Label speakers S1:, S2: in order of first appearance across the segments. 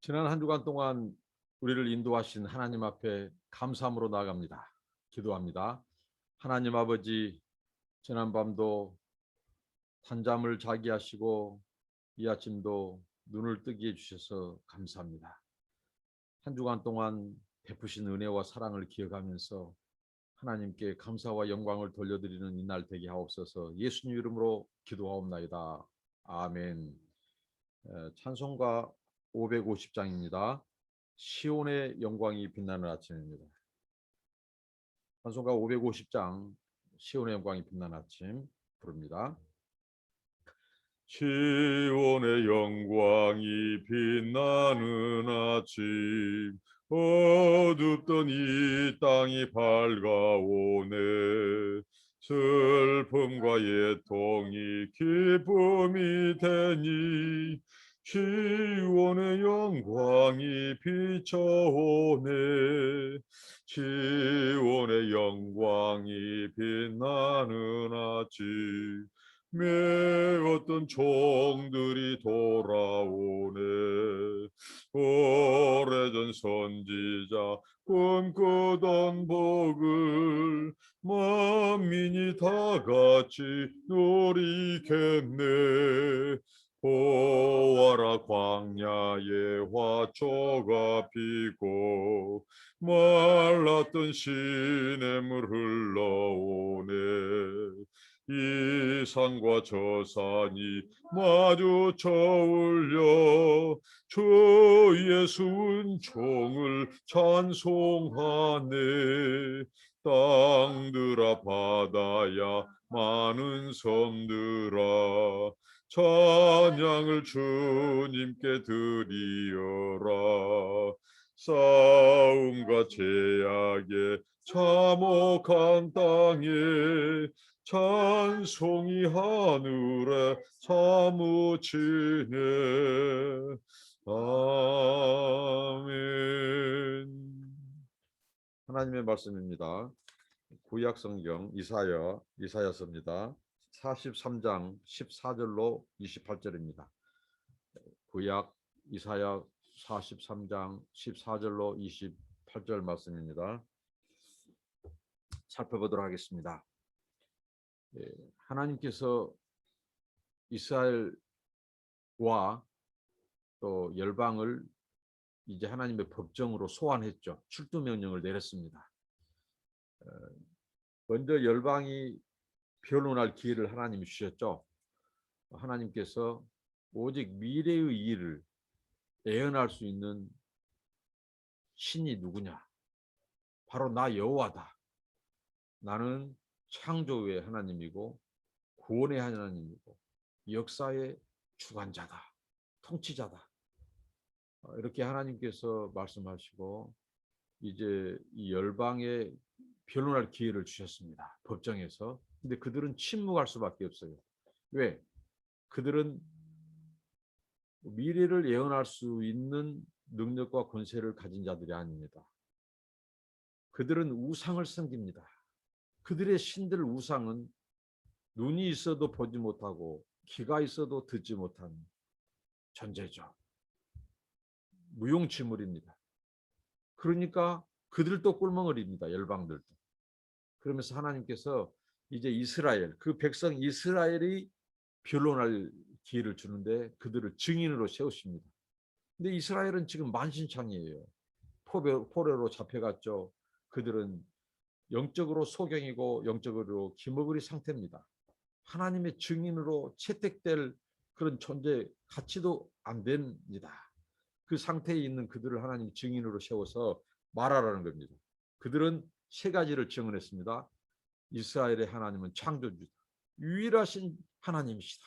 S1: 지난 한 주간 동안 우리를 인도하신 하나님 앞에 감사함으로 나아갑니다. 기도합니다. 하나님 아버지, 지난밤도 단잠을 자게 하시고 이 아침도 눈을 뜨게 해주셔서 감사합니다. 한 주간 동안 베푸신 은혜와 사랑을 기억하면서 하나님께 감사와 영광을 돌려드리는 이날 되게 하옵소서. 예수님 이름으로 기도하옵나이다. 아멘. 찬송가 550장입니다. 시온의 영광이 빛나는 아침입니다. 찬송가 550장 시온의 영광이 빛나는 아침 부릅니다.
S2: 시온의 영광이 빛나는 아침, 어둡던 이 땅이 밝아오네. 슬픔과 애통이 기쁨이 되니 시온의 영광이 비춰오네. 시온의 영광이 빛나는 아침, 메었던 종들이 돌아오네. 오래전 선지자 꿈꾸던 복을 만민이 다 같이 누리겠네. 보아라, 광야에 화초가 피고 말랐던 시냇물 흘러오네. 이 산과 저 산이 마주쳐 울려 주의 순종을 찬송하네. 땅들아, 바다야, 많은 섬들아, 찬양을 주님께 드리어라. 싸움과 제약에 참혹한 땅에 찬송이 하늘에 사무치네. 아멘.
S1: 하나님의 말씀입니다. 구약 성경 이사야서입니다. 43장 14절로 28절입니다. 구약 이사야 43장 14절로 28절 말씀입니다. 살펴보도록 하겠습니다. 하나님께서 이스라엘과 또 열방을 이제 하나님의 법정으로 소환했죠. 출두 명령을 내렸습니다. 먼저 열방이 변론할 기회를 하나님이 주셨죠. 하나님께서 오직 미래의 일을 예언할 수 있는 신이 누구냐? 바로 나 여호와다. 나는 창조의 하나님이고 구원의 하나님이고 역사의 주관자다, 통치자다. 이렇게 하나님께서 말씀하시고 이제 이 열방에 변론할 기회를 주셨습니다. 법정에서. 근데 그들은 침묵할 수밖에 없어요. 왜? 그들은 미래를 예언할 수 있는 능력과 권세를 가진 자들이 아닙니다. 그들은 우상을 섬깁니다. 그들의 신들 우상은 눈이 있어도 보지 못하고 귀가 있어도 듣지 못하는 존재죠. 무용지물입니다. 그러니까 그들도 꿀멍을입니다. 열방들도. 그러면서 하나님께서 이제 이스라엘, 그 백성 이스라엘이 변론할 기회를 주는데 그들을 증인으로 세우십니다. 근데 이스라엘은 지금 만신창이에요. 포로로 잡혀갔죠. 그들은 영적으로 소경이고 영적으로 기머거리 상태입니다. 하나님의 증인으로 채택될 그런 존재 가치도 안 됩니다. 그 상태에 있는 그들을 하나님 증인으로 세워서 말하라는 겁니다. 그들은 세 가지를 증언했습니다. 이스라엘의 하나님은 창조주다. 유일하신 하나님이시다.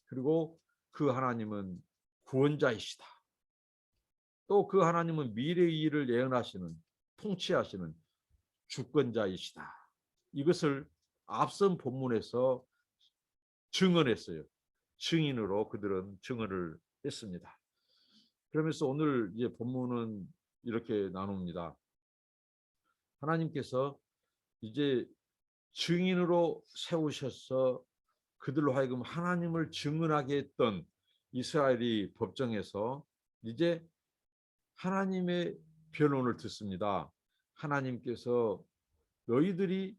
S1: 그리고 그 하나님은 구원자이시다. 또 그 하나님은 미래의 일을 예언하시는, 통치하시는 주권자이시다. 이것을 앞선 본문에서 증언했어요. 증인으로 그들은 증언을 했습니다. 그러면서 오늘 이제 본문은 이렇게 나눕니다. 하나님께서 이제 증인으로 세우셔서 그들로 하여금 하나님을 증언하게 했던 이스라엘이 법정에서 이제 하나님의 변론을 듣습니다. 하나님께서 너희들이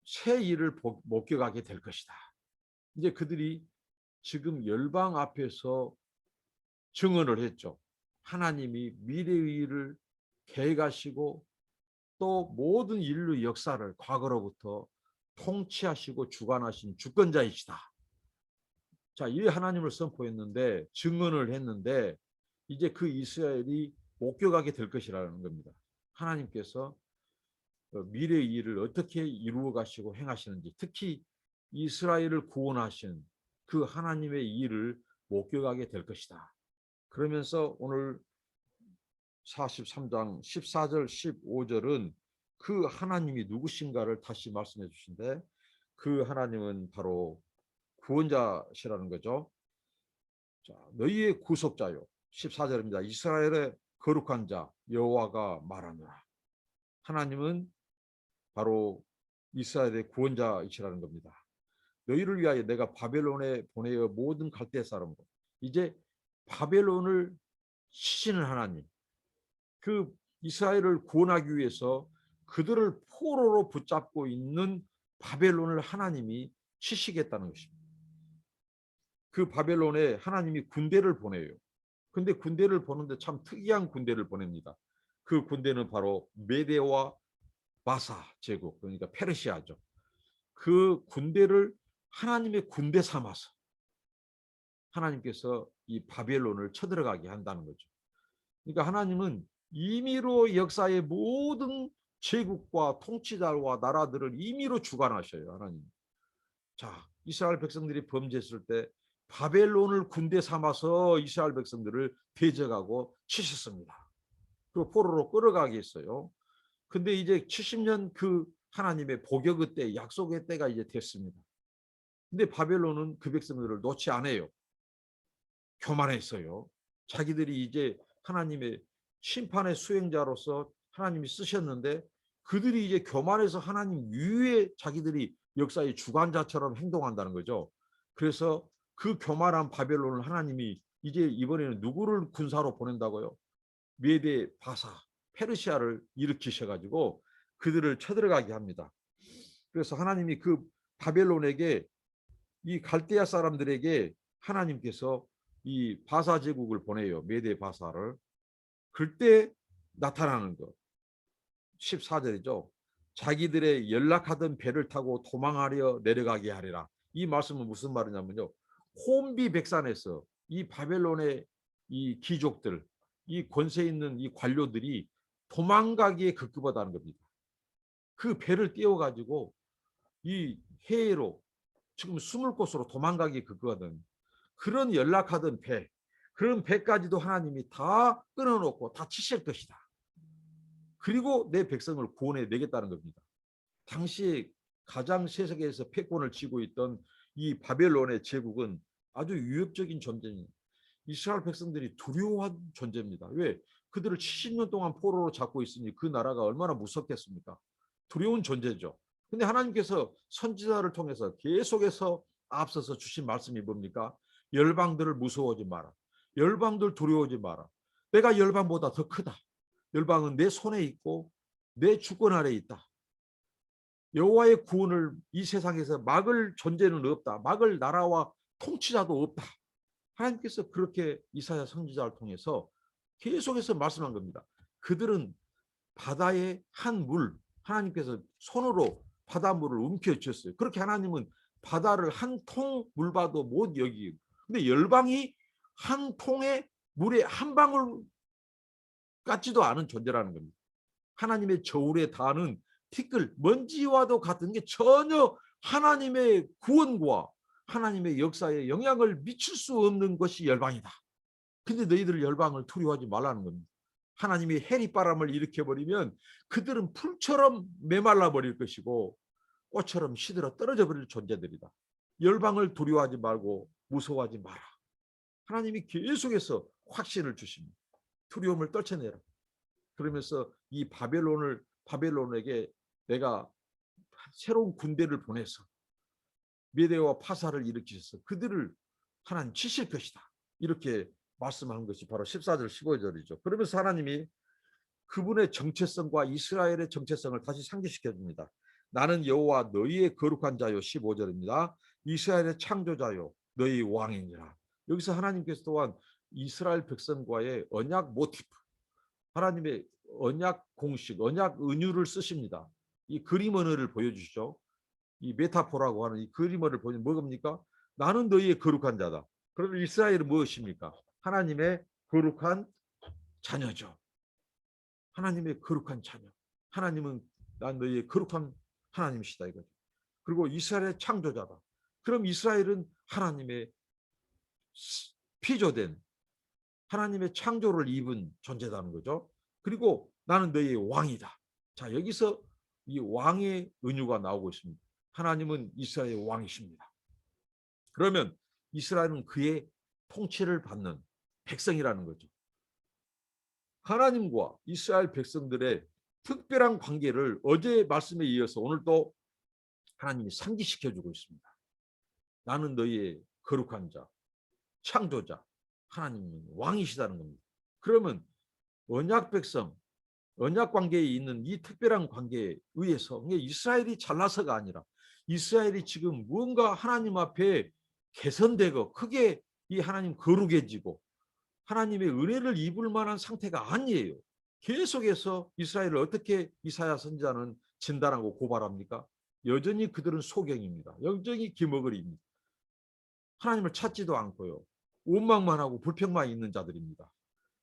S1: 새 일을 목격하게 될 것이다. 이제 그들이 지금 열방 앞에서 증언을 했죠. 하나님이 미래의 일을 계획하시고 또 모든 인류 역사를 과거로부터 통치하시고 주관하신 주권자이시다. 자, 이 하나님을 선포했는데, 증언을 했는데, 이제 그 이스라엘이 목격하게 될 것이라는 겁니다. 하나님께서 미래의 일을 어떻게 이루어 가시고 행하시는지, 특히 이스라엘을 구원하신 그 하나님의 일을 목격하게 될 것이다. 그러면서 오늘 43장 14절 15절은 그 하나님이 누구신가를 다시 말씀해 주신데, 그 하나님은 바로 구원자시라는 거죠. 자, 너희의 구속자요. 14절입니다. 이스라엘의 거룩한 자 여호와가 말하노라. 하나님은 바로 이스라엘의 구원자이시라는 겁니다. 너희를 위하여 내가 바벨론에 보내어 모든 갈대 사람으로, 이제 바벨론을 치시는 하나님, 그 이스라엘을 구원하기 위해서 그들을 포로로 붙잡고 있는 바벨론을 하나님이 치시겠다는 것입니다. 그 바벨론에 하나님이 군대를 보내요. 근데 군대를 보는데 참 특이한 군대를 보냅니다. 그 군대는 바로 메데와 바사 제국, 그러니까 페르시아죠. 그 군대를 하나님의 군대 삼아서 하나님께서 이 바벨론을 쳐들어가게 한다는 거죠. 그러니까 하나님은 임의로 역사의 모든 제국과 통치자와 나라들을 임의로 주관하셔요. 하나님. 자, 이스라엘 백성들이 범죄했을 때 바벨론을 군대 삼아서 이스라엘 백성들을 대적하고 치셨습니다. 그 포로로 끌어가게 했어요. 근데 이제 70년 그 하나님의 복역의 때, 약속의 때가 이제 됐습니다. 근데 바벨론은 그 백성들을 놓지 않아요. 교만했어요. 자기들이 이제 하나님의 심판의 수행자로서 하나님이 쓰셨는데, 그들이 이제 교만해서 하나님 위에 자기들이 역사의 주관자처럼 행동한다는 거죠. 그래서 그 교만한 바벨론을 하나님이 이제 이번에는 누구를 군사로 보낸다고요? 메데 바사 페르시아를 일으키셔가지고 그들을 쳐들어가게 합니다. 그래서 하나님이 그 바벨론에게, 이 갈대아 사람들에게 하나님께서 이 바사 제국을 보내요. 메데 바사를. 그때 나타나는 것 14절이죠. 자기들의 연락하던 배를 타고 도망하려 내려가게 하리라. 이 말씀은 무슨 말이냐면요, 혼비백산에서 이 바벨론의 이 귀족들, 이 권세 있는 이 관료들이 도망가기에 급급하다는 겁니다. 그 배를 띄워가지고 이 해외로, 지금 숨을 곳으로 도망가기에 급급하던 그런 연락하던 배, 그런 배까지도 하나님이 다 끊어놓고 다 치실 것이다. 그리고 내 백성을 구원해 내겠다는 겁니다. 당시 가장 세계에서 패권을 쥐고 있던 이 바벨론의 제국은 아주 위협적인 존재입니다. 이스라엘 백성들이 두려워한 존재입니다. 왜? 그들을 70년 동안 포로로 잡고 있으니 그 나라가 얼마나 무섭겠습니까? 두려운 존재죠. 근데 하나님께서 선지자를 통해서 계속해서 앞서서 주신 말씀이 뭡니까? 열방들을 무서워하지 마라. 열방들 두려워하지 마라. 내가 열방보다 더 크다. 열방은 내 손에 있고 내 주권 아래에 있다. 여호와의 구원을 이 세상에서 막을 존재는 없다. 막을 나라와 통치자도 없다. 하나님께서 그렇게 이사야 선지자를 통해서 계속해서 말씀한 겁니다. 그들은 바다의 한 물, 하나님께서 손으로 바닷물을 움켜쥐었어요. 그렇게 하나님은 바다를 한 통 물봐도 못 여기고, 근데 열방이 한 통의 물에 한 방울 같지도 않은 존재라는 겁니다. 하나님의 저울에 닿는 티끌, 먼지와도 같은 게 전혀 하나님의 구원과 하나님의 역사에 영향을 미칠 수 없는 것이 열방이다. 근데 너희들 열방을 두려워하지 말라는 겁니다. 하나님이 해리바람을 일으켜버리면 그들은 풀처럼 메말라 버릴 것이고 꽃처럼 시들어 떨어져 버릴 존재들이다. 열방을 두려워하지 말고 무서워하지 마라. 하나님이 계속해서 확신을 주십니다. 두려움을 떨쳐내라. 그러면서 이 바벨론에게 내가 새로운 군대를 보내서 메대와 파사를 일으키셔서 그들을 하나님 치실 것이다. 이렇게 말씀한 것이 바로 14절 15절이죠. 그러면서 하나님이 그분의 정체성과 이스라엘의 정체성을 다시 상기시켜 줍니다. 나는 여호와 너희의 거룩한 자요 15절입니다. 이스라엘의 창조자요 너희 왕이니라. 여기서 하나님께서 또한 이스라엘 백성과의 언약 모티프, 하나님의 언약 공식, 언약 은유를 쓰십니다. 이 그림 언어를 보여주시죠. 이 메타포라고 하는 이 그림 언어를 보여주면 뭐입니까? 나는 너희의 거룩한 자다. 그러면 이스라엘은 무엇입니까? 하나님의 거룩한 자녀죠. 하나님의 거룩한 자녀. 하나님은 난 너희의 거룩한 하나님이시다 이거죠. 그리고 이스라엘의 창조자다. 그럼 이스라엘은 하나님의 피조된 하나님의 창조를 입은 존재라는 거죠. 그리고 나는 너희의 왕이다. 자, 여기서 이 왕의 은유가 나오고 있습니다. 하나님은 이스라엘의 왕이십니다. 그러면 이스라엘은 그의 통치를 받는 백성이라는 거죠. 하나님과 이스라엘 백성들의 특별한 관계를 어제 말씀에 이어서 오늘 또 하나님이 상기시켜주고 있습니다. 나는 너희의 거룩한 자, 창조자, 하나님은 왕이시다는 겁니다. 그러면 언약 백성, 언약 관계에 있는 이 특별한 관계에 의해서 이스라엘이 잘나서가 아니라 이스라엘이 지금 무언가 하나님 앞에 개선되고 크게 이 하나님 거룩해지고 하나님의 은혜를 입을 만한 상태가 아니에요. 계속해서 이스라엘을 어떻게 이사야 선지자는 진단하고 고발합니까? 여전히 그들은 소경입니다. 여전히 기머거리입니다. 하나님을 찾지도 않고요. 원망만 하고 불평만 있는 자들입니다.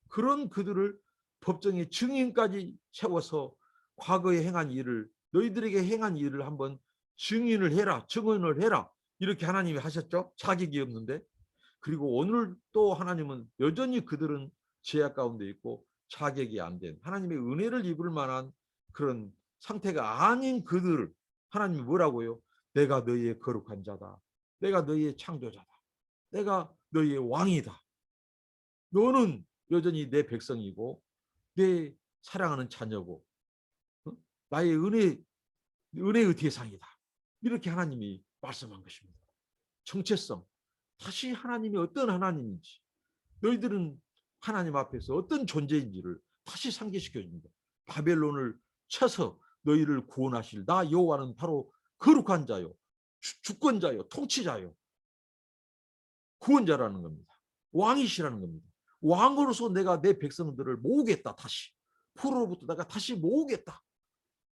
S1: 그런 그들을 법정의 증인까지 세워서 과거에 행한 일을 너희들에게 행한 일을 한번 증인을 해라. 증언을 해라. 이렇게 하나님이 하셨죠. 자격이 없는데. 그리고 오늘 또 하나님은 여전히 그들은 죄악 가운데 있고 자격이 안 된 하나님의 은혜를 입을 만한 그런 상태가 아닌 그들을 하나님이 뭐라고요? 내가 너희의 거룩한 자다. 내가 너희의 창조자다. 내가 너희의 왕이다. 너는 여전히 내 백성이고 내 사랑하는 자녀고 나의 은혜의 대상이다. 이렇게 하나님이 말씀한 것입니다. 정체성. 다시 하나님이 어떤 하나님인지 너희들은 하나님 앞에서 어떤 존재인지를 다시 상기시켜 줍니다. 바벨론을 쳐서 너희를 구원하실 나 여호와는 바로 거룩한 자요, 주권자요, 통치자요, 구원자라는 겁니다. 왕이시라는 겁니다. 왕으로서 내가 내 백성들을 모으겠다. 다시 포로로부터 내가 다시 모으겠다.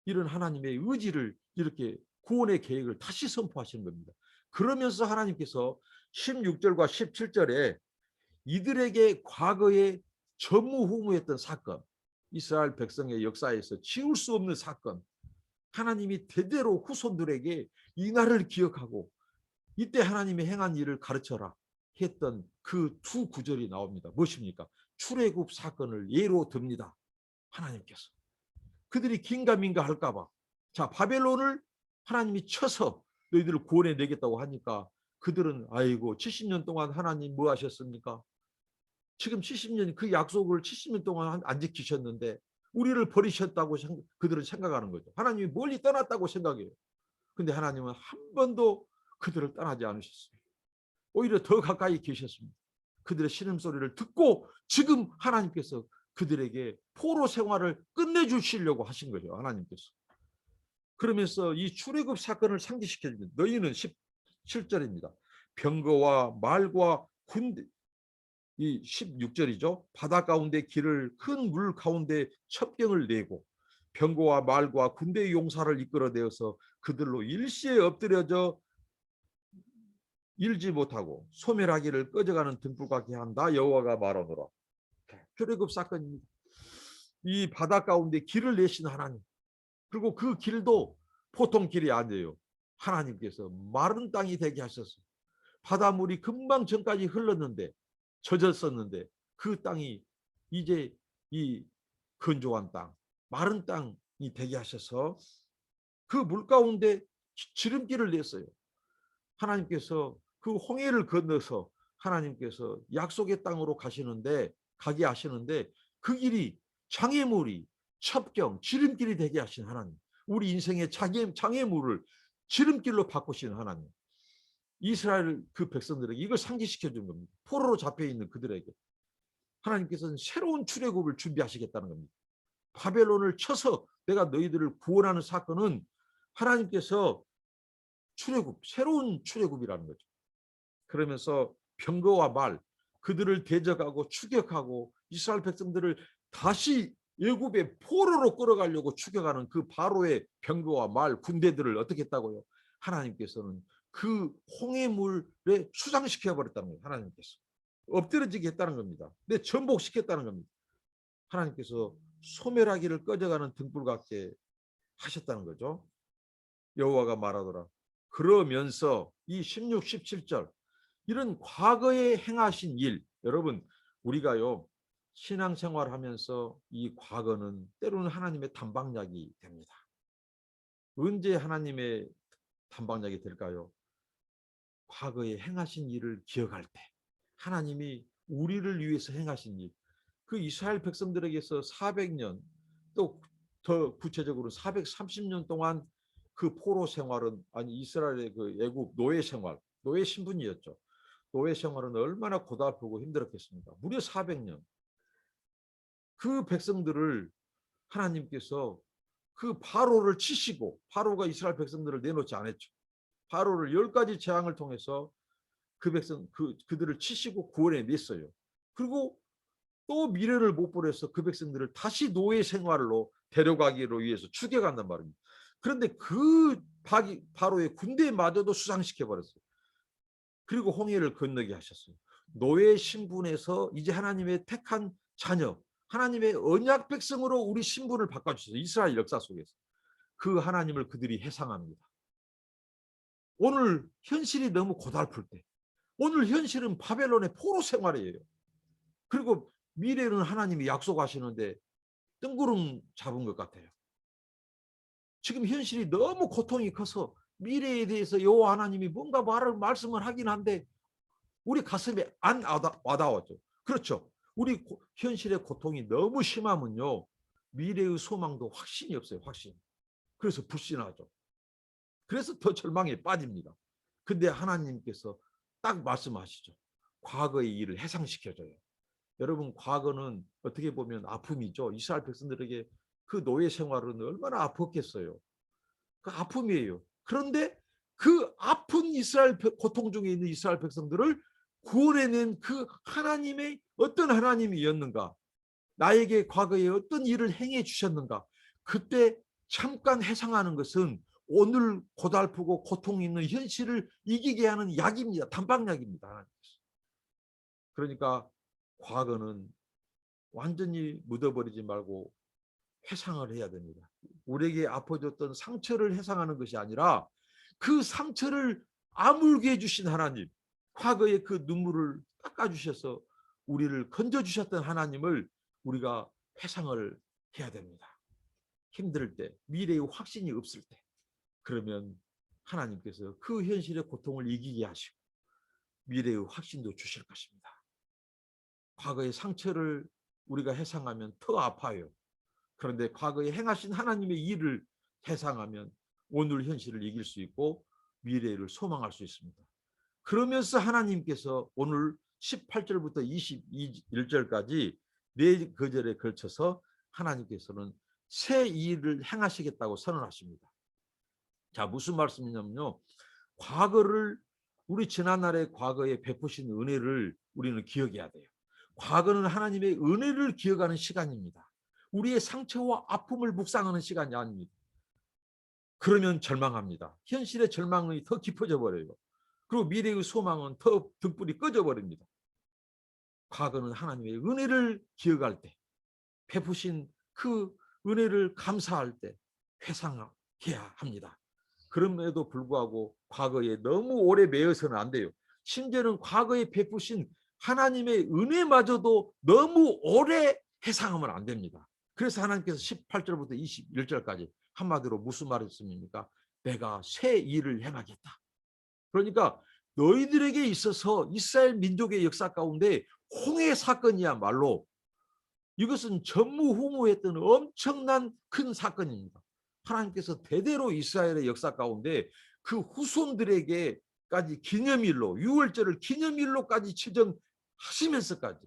S1: 이런 하나님의 의지를 이렇게 구원의 계획을 다시 선포하시는 겁니다. 그러면서 하나님께서 16절과 17절에 이들에게 과거에 전무후무했던 사건, 이스라엘 백성의 역사에서 지울 수 없는 사건, 하나님이 대대로 후손들에게 이 날을 기억하고 이때 하나님이 행한 일을 가르쳐라 했던 그 두 구절이 나옵니다. 무엇입니까? 출애굽 사건을 예로 듭니다. 하나님께서. 그들이 긴가민가 할까 봐. 자, 바벨론을 하나님이 쳐서 너희들을 구원해 내겠다고 하니까 그들은 아이고 70년 동안 하나님 뭐 하셨습니까? 지금 70년 그 약속을 70년 동안 안 지키셨는데 우리를 버리셨다고 그들은 생각하는 거죠. 하나님이 멀리 떠났다고 생각해요. 근데 하나님은 한 번도 그들을 떠나지 않으셨습니다. 오히려 더 가까이 계셨습니다. 그들의 신음소리를 듣고 지금 하나님께서 그들에게 포로 생활을 끝내주시려고 하신 거죠. 하나님께서. 그러면서 이 출애굽 사건을 상기시켜 줍니다. 너희는 17절입니다. 병거와 말과 군대, 이 16절이죠. 바다 가운데 길을 큰 물 가운데 첩경을 내고 병거와 말과 군대의 용사를 이끌어내어서 그들로 일시에 엎드려져 일지 못하고 소멸하기를 꺼져가는 등불 같게 한다. 여호와가 말하노라. 출애굽 사건입니다. 이 바다 가운데 길을 내신 하나님. 그리고 그 길도 보통 길이 아니에요. 하나님께서 마른 땅이 되게 하셨어요. 바닷물이 금방 전까지 흘렀는데 젖었었는데 그 땅이 이제 이 건조한 땅, 마른 땅이 되게 하셔서 그 물 가운데 지름길을 냈어요. 하나님께서 그 홍해를 건너서 하나님께서 약속의 땅으로 가게 하시는데 그 길이 장애물이 첩경, 지름길이 되게 하신 하나님. 우리 인생의 장애물을 지름길로 바꾸시는 하나님. 이스라엘 그 백성들에게 이걸 상기시켜 준 겁니다. 포로로 잡혀 있는 그들에게. 하나님께서는 새로운 출애굽을 준비하시겠다는 겁니다. 바벨론을 쳐서 내가 너희들을 구원하는 사건은 하나님께서 출애굽, 새로운 출애굽이라는 거죠. 그러면서 병거와 말, 그들을 대적하고 추격하고 이스라엘 백성들을 다시 애굽의 포로로 끌어가려고 추격하는 그 바로의 병거와 말, 군대들을 어떻게 했다고요? 하나님께서는 그 홍해물에 수장시켜 버렸다는 거예요. 하나님께서 엎드러지게 했다는 겁니다. 내 전복시켰다는 겁니다. 하나님께서 소멸하기를 꺼져가는 등불 같게 하셨다는 거죠. 여호와가 말하더라. 그러면서 이 16, 17절 이런 과거에 행하신 일, 여러분 우리가요 신앙생활하면서 이 과거는 때로는 하나님의 단방약이 됩니다. 언제 하나님의 단방약이 될까요? 과거에 행하신 일을 기억할 때, 하나님이 우리를 위해서 행하신 일, 그 이스라엘 백성들에게서 400년, 또 더 구체적으로 430년 동안 그 포로 생활은, 아니 이스라엘의 그 애굽 노예 생활, 노예 신분이었죠. 노예 생활은 얼마나 고달프고 힘들었겠습니까? 무려 400년. 그 백성들을 하나님께서 그 바로를 치시고, 바로가 이스라엘 백성들을 내놓지 않았죠. 바로를 10가지 재앙을 통해서 그 백성, 그들을 치시고 구원해 냈어요. 그리고 또 미래를 못 보내서 그 백성들을 다시 노예 생활로 데려가기로 위해서 추격한단 말입니다. 그런데 그 바로의 군대마저도 수상시켜 버렸어요. 그리고 홍해를 건너게 하셨어요. 노예 신분에서 이제 하나님의 택한 자녀, 하나님의 언약 백성으로 우리 신분을 바꿔주셨어요. 이스라엘 역사 속에서. 그 하나님을 그들이 회상합니다. 오늘 현실이 너무 고달플 때, 오늘 현실은 바벨론의 포로 생활이에요. 그리고 미래는 하나님이 약속하시는데 뜬구름 잡은 것 같아요. 지금 현실이 너무 고통이 커서 미래에 대해서 여호와 하나님이 뭔가 말씀을 하긴 한데 우리 가슴에 안 와닿았죠. 그렇죠. 우리 현실의 고통이 너무 심하면요, 미래의 소망도 확신이 없어요. 확신. 그래서 불신하죠. 그래서 더 절망에 빠집니다. 근데 하나님께서 딱 말씀하시죠. 과거의 일을 해상시켜줘요. 여러분, 과거는 어떻게 보면 아픔이죠. 이스라엘 백성들에게 그 노예 생활은 얼마나 아팠겠어요. 그 아픔이에요. 그런데 그 아픈 이스라엘, 고통 중에 있는 이스라엘 백성들을 구원해낸 그 하나님의 어떤 하나님이었는가, 나에게 과거에 어떤 일을 행해 주셨는가, 그때 잠깐 회상하는 것은 오늘 고달프고 고통 있는 현실을 이기게 하는 약입니다. 단방약입니다. 그러니까 과거는 완전히 묻어버리지 말고 회상을 해야 됩니다. 우리에게 아파졌던 상처를 회상하는 것이 아니라 그 상처를 아물게 해주신 하나님, 과거의 그 눈물을 닦아주셔서 우리를 건져주셨던 하나님을 우리가 회상을 해야 됩니다. 힘들 때, 미래의 확신이 없을 때, 그러면 하나님께서 그 현실의 고통을 이기게 하시고 미래의 확신도 주실 것입니다. 과거의 상처를 우리가 회상하면 더 아파요. 그런데 과거에 행하신 하나님의 일을 회상하면 오늘 현실을 이길 수 있고 미래를 소망할 수 있습니다. 그러면서 하나님께서 오늘 18절부터 21절까지 네 구절에 걸쳐서 하나님께서는 새 일을 행하시겠다고 선언하십니다. 자, 무슨 말씀이냐면요, 과거를, 우리 지난날의 과거에 베푸신 은혜를 우리는 기억해야 돼요. 과거는 하나님의 은혜를 기억하는 시간입니다. 우리의 상처와 아픔을 묵상하는 시간이 아닙니다. 그러면 절망합니다. 현실의 절망이 더 깊어져 버려요. 그리고 미래의 소망은 더 등불이 꺼져 버립니다. 과거는 하나님의 은혜를 기억할 때, 베푸신 그 은혜를 감사할 때 회상해야 합니다. 그럼에도 불구하고 과거에 너무 오래 매여서는 안 돼요. 심지어는 과거에 베푸신 하나님의 은혜마저도 너무 오래 회상하면 안 됩니다. 그래서 하나님께서 18절부터 21절까지 한마디로 무슨 말씀입니까? 내가 새 일을 행하겠다. 그러니까 너희들에게 있어서 이스라엘 민족의 역사 가운데 홍해 사건이야말로 이것은 전무후무했던 엄청난 큰 사건입니다. 하나님께서 대대로 이스라엘의 역사 가운데 그 후손들에게까지 기념일로, 유월절을 기념일로까지 지정하시면서까지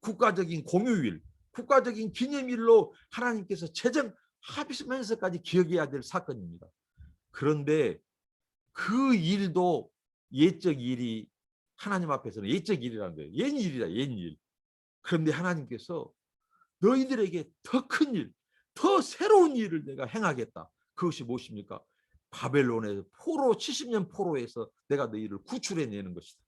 S1: 국가적인 공휴일, 국가적인 기념일로 하나님께서 제정하시면서까지 기억해야 될 사건입니다. 그런데 그 일도 예적 일이 하나님 앞에서는 예적 일이라는 거예요. 옛일이다, 옛일. 그런데 하나님께서 너희들에게 더 큰 일, 더 새로운 일을 내가 행하겠다. 그것이 무엇입니까? 바벨론의 포로 70년 포로에서 내가 너희를 구출해내는 것이다.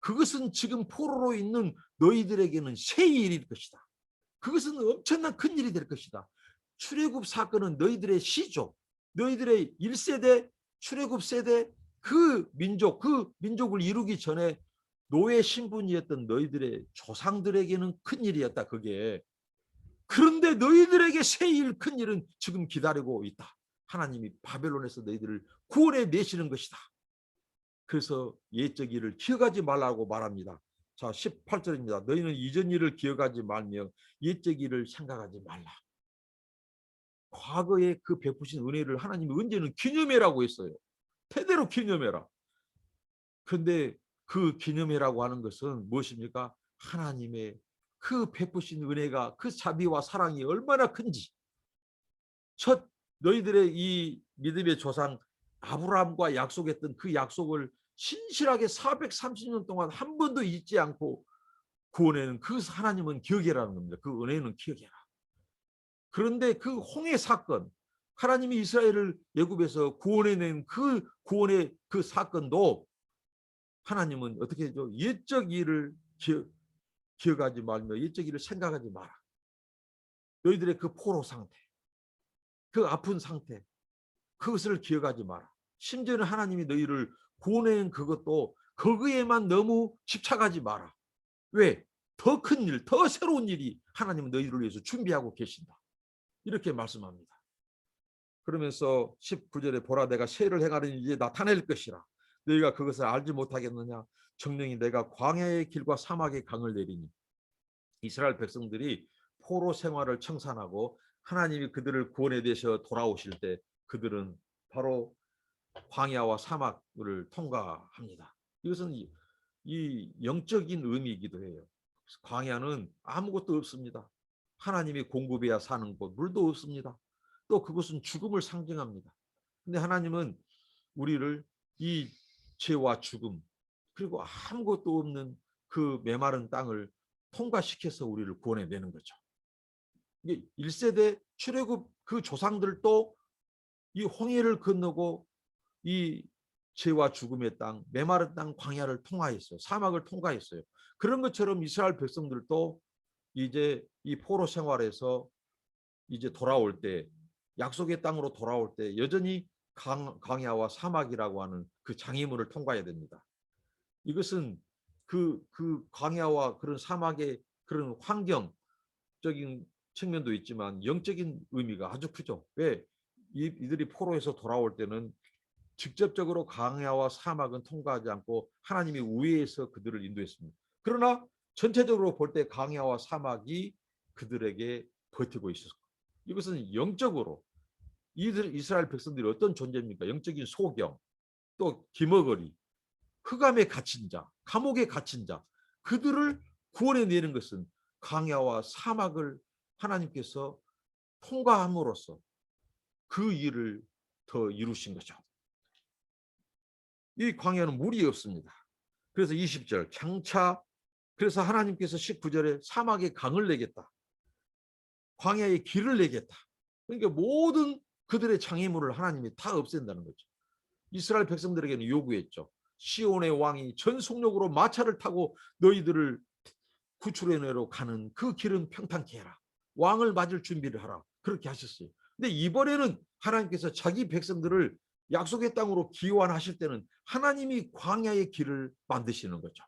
S1: 그것은 지금 포로로 있는 너희들에게는 새 일일 것이다. 그것은 엄청난 큰 일이 될 것이다. 출애굽 사건은 너희들의 시조, 너희들의 1세대 출애굽 세대 그 민족을 이루기 전에 노예 신분이었던 너희들의 조상들에게는 큰 일이었다. 그게. 그런데 너희들에게 새 일, 큰 일은 지금 기다리고 있다. 하나님이 바벨론에서 너희들을 구원해 내시는 것이다. 그래서 옛적 일을 기억하지 말라고 말합니다. 자, 18절입니다. 너희는 이전 일을 기억하지 말며 옛적 일을 생각하지 말라. 과거에 그 베푸신 은혜를 하나님이 언제는 기념해라고 했어요. 대대로 기념해라. 그런데 그 기념해라고 하는 것은 무엇입니까? 하나님의 그 베푸신 은혜가, 그 자비와 사랑이 얼마나 큰지. 첫 너희들의 이 믿음의 조상 아브라함과 약속했던 그 약속을 신실하게 430년 동안 한 번도 잊지 않고 구원에는 그 하나님은 기억해라는 겁니다. 그 은혜는 기억해라. 그런데 그 홍해 사건, 하나님이 이스라엘을 애굽에서 구원해낸 그 구원의 그 사건도 하나님은 어떻게 해줘? 옛적 일을 기억하지 말며 옛적 일을 생각하지 마라. 너희들의 그 포로 상태, 그 아픈 상태, 그것을 기억하지 마라. 심지어는 하나님이 너희를 구원해낸 그것도 거기에만 너무 집착하지 마라. 왜? 더 큰 일, 더 새로운 일이 하나님은 너희를 위해서 준비하고 계신다. 이렇게 말씀합니다. 그러면서 19절에 보라 내가 새 일을 행하려니 이제 나타낼 것이라. 너희가 그것을 알지 못하겠느냐. 정령이 내가 광야의 길과 사막의 강을 내리니. 이스라엘 백성들이 포로 생활을 청산하고 하나님이 그들을 구원해 내셔 돌아오실 때 그들은 바로 광야와 사막을 통과합니다. 이것은 이 영적인 의미이기도 해요. 광야는 아무것도 없습니다. 하나님이 공급해야 사는 곳, 물도 없습니다. 또 그것은 죽음을 상징합니다. 근데 하나님은 우리를 이 죄와 죽음 그리고 아무것도 없는 그 메마른 땅을 통과시켜서 우리를 구원해내는 거죠. 이게 1세대 출애굽 그 조상들도 이 홍해를 건너고 이 죄와 죽음의 땅, 메마른 땅 광야를 통과했어요. 사막을 통과했어요. 그런 것처럼 이스라엘 백성들도 이제 이 포로 생활에서 이제 돌아올 때, 약속의 땅으로 돌아올 때 여전히 광야와 사막이라고 하는 그 장애물을 통과해야 됩니다. 이것은 그 광야와 그런 사막의 그런 환경적인 측면도 있지만 영적인 의미가 아주 크죠. 왜? 이들이 포로에서 돌아올 때는 직접적으로 광야와 사막은 통과하지 않고 하나님이 우회에서 그들을 인도했습니다. 그러나 전체적으로 볼 때 광야와 사막이 그들에게 버티고 있었고, 이것은 영적으로 이스라엘 백성들이 어떤 존재입니까? 영적인 소경, 또 기머거리, 흑암에 갇힌 자, 감옥에 갇힌 자, 그들을 구원해내는 것은 광야와 사막을 하나님께서 통과함으로써 그 일을 더 이루신 거죠. 이 광야는 물이 없습니다. 그래서 20절 장차, 그래서 하나님께서 19절에 사막에 강을 내겠다. 광야에 길을 내겠다. 그러니까 모든 그들의 장애물을 하나님이 다 없앤다는 거죠. 이스라엘 백성들에게는 요구했죠. 시온의 왕이 전속력으로 마차를 타고 너희들을 구출해내러 가는 그 길은 평탄케 해라. 왕을 맞을 준비를 하라. 그렇게 하셨어요. 근데 이번에는 하나님께서 자기 백성들을 약속의 땅으로 기원하실 때는 하나님이 광야의 길을 만드시는 거죠.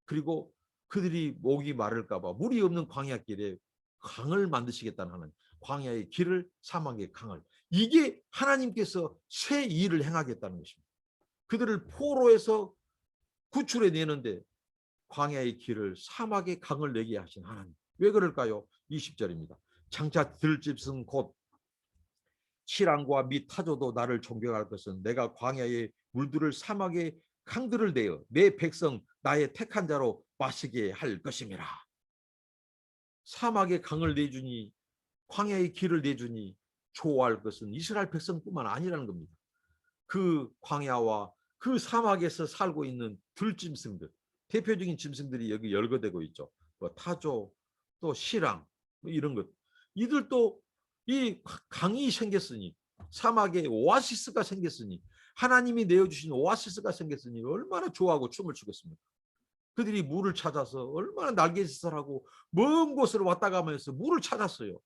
S1: 그리고 그들이 목이 마를까 봐 물이 없는 광야길에 강을 만드시겠다는 하나님. 광야의 길을, 사막의 강을. 이게 하나님께서 새 일을 행하겠다는 것입니다. 그들을 포로에서 구출해내는데 광야의 길을, 사막의 강을 내게 하신 하나님. 왜 그럴까요? 20절입니다. 장차 들짐승 곧 시랑과 미 타조도 나를 존경할 것은 내가 광야의 물들을 사막의 강들을 내어 내 백성 나의 택한 자로 마시게 할 것임이라. 사막의 강을 내주니 광야의 길을 내주니 좋아할 것은 이스라엘 백성뿐만 아니라는 겁니다. 그 광야와 그 사막에서 살고 있는 들짐승들, 대표적인 짐승들이 여기 열거되고 있죠. 뭐 타조, 또 시랑, 뭐 이런 것. 이들도 이 강이 생겼으니, 사막에 오아시스가 생겼으니, 하나님이 내어주신 오아시스가 생겼으니 얼마나 좋아하고 춤을 추겠습니까? 그들이 물을 찾아서 얼마나 날갯짓을 하고 먼 곳으로 왔다 가면서 물을 찾았어요.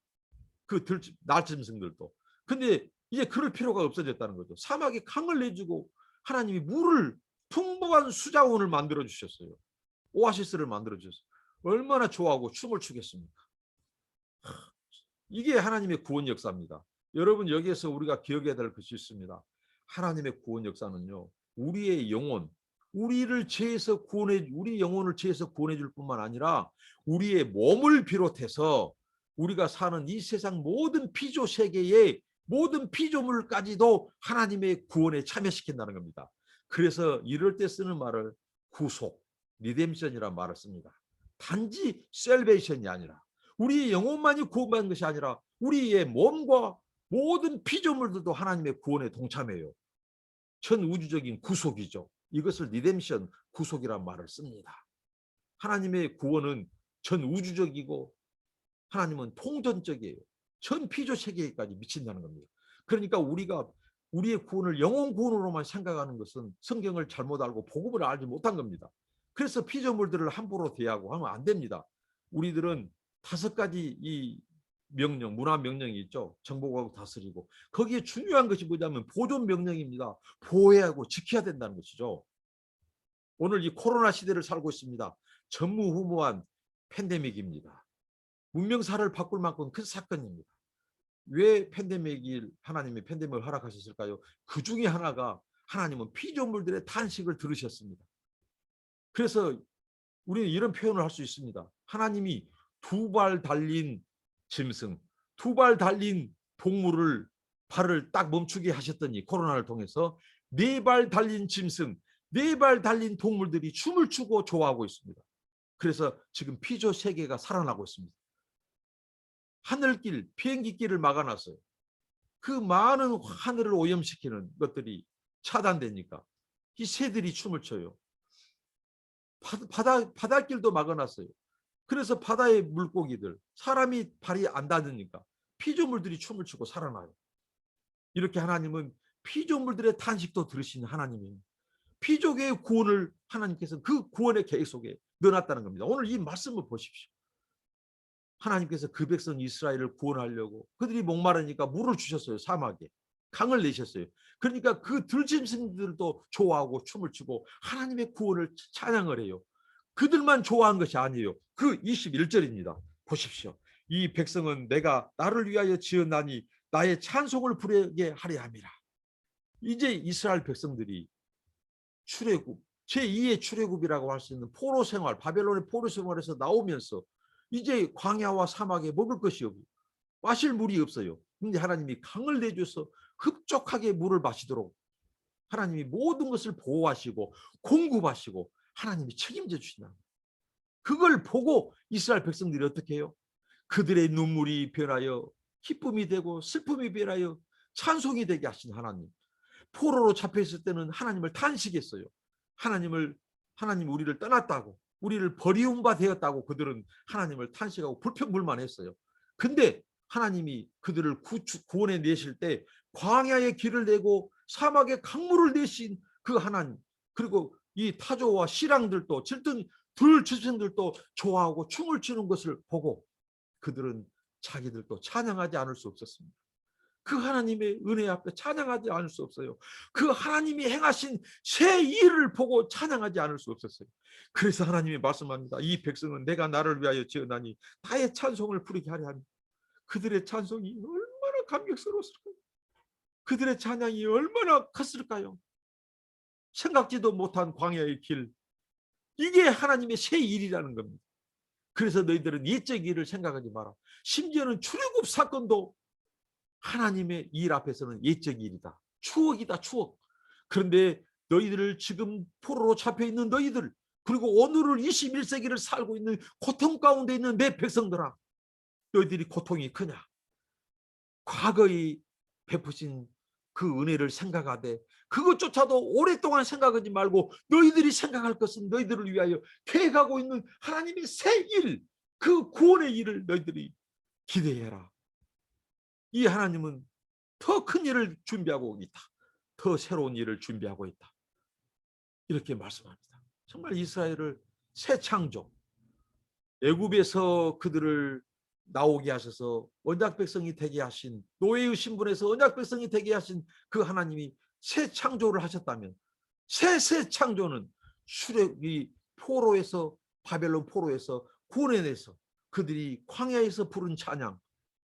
S1: 그 날짐승들도. 근데 이제 그럴 필요가 없어졌다는 거죠. 사막에 강을 내주고 하나님이 물을, 풍부한 수자원을 만들어 주셨어요. 오아시스를 만들어 주셨어요. 얼마나 좋아하고 춤을 추겠습니까? 이게 하나님의 구원 역사입니다. 여러분, 여기에서 우리가 기억해야 될 것이 있습니다. 하나님의 구원 역사는요, 우리의 영혼, 우리를 죄에서 구원해, 우리 영혼을 죄에서 구원해 줄 뿐만 아니라 우리의 몸을 비롯해서 우리가 사는 이 세상 모든 피조 세계의 모든 피조물까지도 하나님의 구원에 참여시킨다는 겁니다. 그래서 이럴 때 쓰는 말을 구속, 리뎀션이라는 말을 씁니다. 단지 셀베이션이 아니라 우리 영혼만이 구원받는 것이 아니라 우리의 몸과 모든 피조물들도 하나님의 구원에 동참해요. 전우주적인 구속이죠. 이것을 리뎀션, 구속이란 말을 씁니다. 하나님의 구원은 전우주적이고 하나님은 통전적이에요. 전 피조 세계까지 미친다는 겁니다. 그러니까 우리가 우리의 구원을 영혼 구원으로만 생각하는 것은 성경을 잘못 알고 복음을 알지 못한 겁니다. 그래서 피조물들을 함부로 대하고 하면 안 됩니다. 우리들은 5가지 이 명령, 문화 명령이 있죠. 정복하고 다스리고. 거기에 중요한 것이 뭐냐면 보존 명령입니다. 보호하고 지켜야 된다는 것이죠. 오늘 이 코로나 시대를 살고 있습니다. 전무후무한 팬데믹입니다. 문명사를 바꿀 만큼 큰 사건입니다. 왜 하나님이 팬데믹을 허락하셨을까요? 그 중에 하나가 하나님은 피조물들의 탄식을 들으셨습니다. 그래서 우리는 이런 표현을 할 수 있습니다. 하나님이 2발 달린 짐승, 2발 달린 동물을 발을 딱 멈추게 하셨더니 코로나를 통해서 4발 달린 짐승, 4발 달린 동물들이 춤을 추고 좋아하고 있습니다. 그래서 지금 피조 세계가 살아나고 있습니다. 하늘길, 비행기길을 막아놨어요. 그 많은 하늘을 오염시키는 것들이 차단되니까 이 새들이 춤을 춰요. 바닷길도 막아놨어요. 그래서 바다의 물고기들, 사람이 발이 안 닿으니까 피조물들이 춤을 추고 살아나요. 이렇게 하나님은 피조물들의 탄식도 들으시는 하나님이에요. 피조계의 구원을 하나님께서 그 구원의 계획 속에 넣어놨다는 겁니다. 오늘 이 말씀을 보십시오. 하나님께서 그 백성 이스라엘을 구원하려고 그들이 목마르니까 물을 주셨어요. 사막에 강을 내셨어요. 그러니까 그 들짐승들도 좋아하고 춤을 추고 하나님의 구원을 찬양을 해요. 그들만 좋아한 것이 아니에요. 그 21절입니다. 보십시오. 이 백성은 내가 나를 위하여 지었나니 나의 찬송을 부르게 하려 함이라. 이제 이스라엘 백성들이 출애굽, 제2의 출애굽이라고 할 수 있는 포로 생활, 바벨론의 포로 생활에서 나오면서 이제 광야와 사막에 먹을 것이 없고 마실 물이 없어요. 근데 하나님이 강을 내줘서 흡족하게 물을 마시도록 하나님이 모든 것을 보호하시고 공급하시고 하나님이 책임져 주신다. 그걸 보고 이스라엘 백성들이 어떻게 해요? 그들의 눈물이 변하여 기쁨이 되고 슬픔이 변하여 찬송이 되게 하신 하나님. 포로로 잡혀있을 때는 하나님을 탄식했어요. 하나님 우리를 떠났다고, 우리를 버리운 바 되었다고 그들은 하나님을 탄식하고 불평불만했어요. 근데 하나님이 그들을 구원해 내실 때 광야의 길을 내고 사막에 강물을 내신 그 하나님, 그리고 이 타조와 시랑들도 들짐승들도 좋아하고 춤을 추는 것을 보고 그들은 자기들도 찬양하지 않을 수 없었습니다. 그 하나님의 은혜 앞에 찬양하지 않을 수 없어요. 그 하나님이 행하신 새 일을 보고 찬양하지 않을 수 없었어요. 그래서 하나님이 말씀합니다. 이 백성은 내가 나를 위하여 지었나니 나의 찬송을 부르게 하려 합니다. 그들의 찬송이 얼마나 감격스러웠을까요? 그들의 찬양이 얼마나 컸을까요? 생각지도 못한 광야의 길, 이게 하나님의 새 일이라는 겁니다. 그래서 너희들은 옛적 일을 생각하지 마라. 심지어는 출애굽 사건도 하나님의 일 앞에서는 옛적 일이다. 추억이다, 추억. 그런데 너희들을 지금 포로로 잡혀있는 너희들, 그리고 오늘을 21세기를 살고 있는 고통 가운데 있는 내 백성들아, 너희들이 고통이 크냐? 과거에 베푸신 그 은혜를 생각하되 그것조차도 오랫동안 생각하지 말고 너희들이 생각할 것은 너희들을 위하여 계획하고 있는 하나님의 새 일, 그 구원의 일을 너희들이 기대해라. 이 하나님은 더 큰 일을 준비하고 있다. 더 새로운 일을 준비하고 있다. 이렇게 말씀합니다. 정말 이스라엘을 새 창조, 애굽에서 그들을 나오게 하셔서 언약 백성이 되게 하신, 노예의 신분에서 언약 백성이 되게 하신 그 하나님이 새 창조를 하셨다면, 새 창조는 출애굽이 포로에서, 바벨론 포로에서 구원해내서 그들이 광야에서 부른 찬양,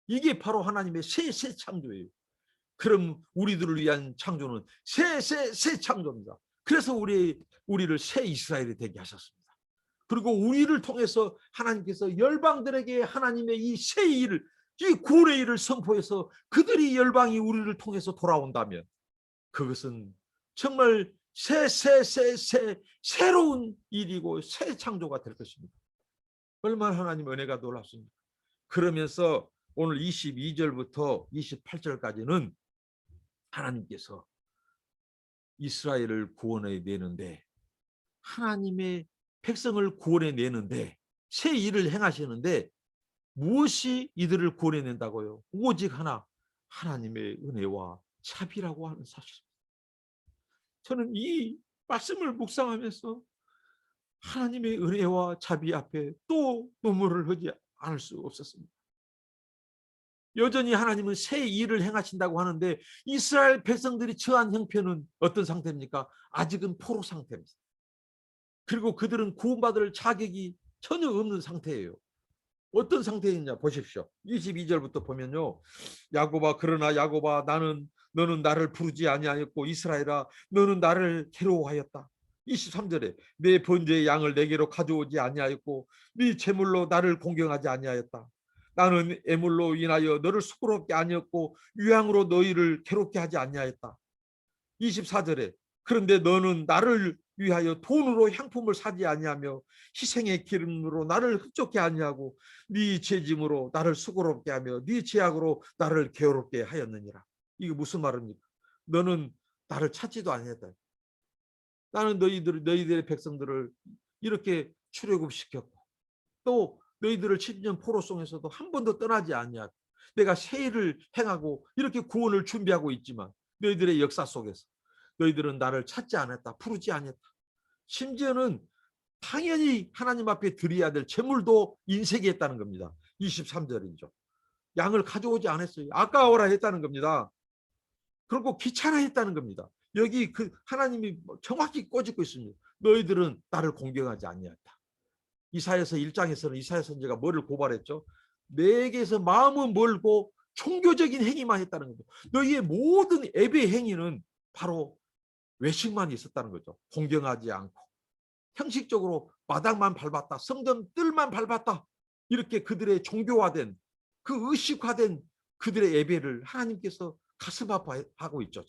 S1: 이게 바로 하나님의 새 창조예요. 그럼 우리들을 위한 창조는 새 창조입니다. 그래서 우리를 새 이스라엘이 되게 하셨습니다. 그리고 우리를 통해서 하나님께서 열방들에게 하나님의 이 새 일을, 이 구원의 일을 선포해서 그들이 열방이 우리를 통해서 돌아온다면 그것은 정말 새로운 일이고 새 창조가 될 것입니다. 얼마나 하나님 은혜가 놀랍습니까? 그러면서 오늘 22절부터 28절까지는 하나님께서 이스라엘을 구원해 내는데, 하나님의 백성을 구원해 내는데 새 일을 행하시는데 무엇이 이들을 구원해 낸다고요? 오직 하나, 하나님의 은혜와 자비라고 하는 사실입니다. 저는 이 말씀을 묵상하면서 하나님의 은혜와 자비 앞에 또 눈물을 흘리지 않을 수 없었습니다. 여전히 하나님은 새 일을 행하신다고 하는데 이스라엘 백성들이 처한 형편은 어떤 상태입니까? 아직은 포로 상태입니다. 그리고 그들은 구원받을 자격이 전혀 없는 상태예요. 어떤 상태이냐 보십시오. 22절부터 보면요. 야곱아, 그러나 야곱아, 너는 나를 부르지 아니하였고 이스라엘아, 너는 나를 괴로워하였다. 23절에 내 번제의 양을 내게로 가져오지 아니하였고 네 제물로 나를 공경하지 아니하였다. 나는 애물로 인하여 너를 수고롭게 아니었고 유향으로 너희를 괴롭게 하지 아니하였다. 24절에 그런데 너는 나를 위하여 돈으로 향품을 사지 아니하며 희생의 기름으로 나를 흡족해 아니하고 네 죄짐으로 나를 수고롭게 하며 네 죄악으로 나를 괴롭게 하였느니라. 이게 무슨 말입니까? 너는 나를 찾지도 아니했다. 나는 너희들의 백성들을 이렇게 출애굽시켰고 또 너희들을 70년 포로송에서도 한 번도 떠나지 아니하고 내가 새 일을 행하고 이렇게 구원을 준비하고 있지만 너희들의 역사 속에서 너희들은 나를 찾지 않았다. 부르지 않았다. 심지어는 당연히 하나님 앞에 드려야 될 제물도 인색했다는 겁니다. 23절이죠. 양을 가져오지 않았어요. 아까워라 했다는 겁니다. 그리고 귀찮아했다는 겁니다. 여기 그 하나님이 정확히 꼬집고 있습니다. 너희들은 나를 공경하지 아니했다. 이사야서 1장에서는 이사야 선지자가 뭐를 고발했죠? 내게서 마음은 멀고 종교적인 행위만 했다는 겁니다. 너희의 모든 예배 행위는 바로 외식만 있었다는 거죠. 공경하지 않고 형식적으로 마당만 밟았다, 성전 뜰만 밟았다, 이렇게 그들의 종교화된, 그 의식화된 그들의 예배를 하나님께서 가슴 아파하고 있죠.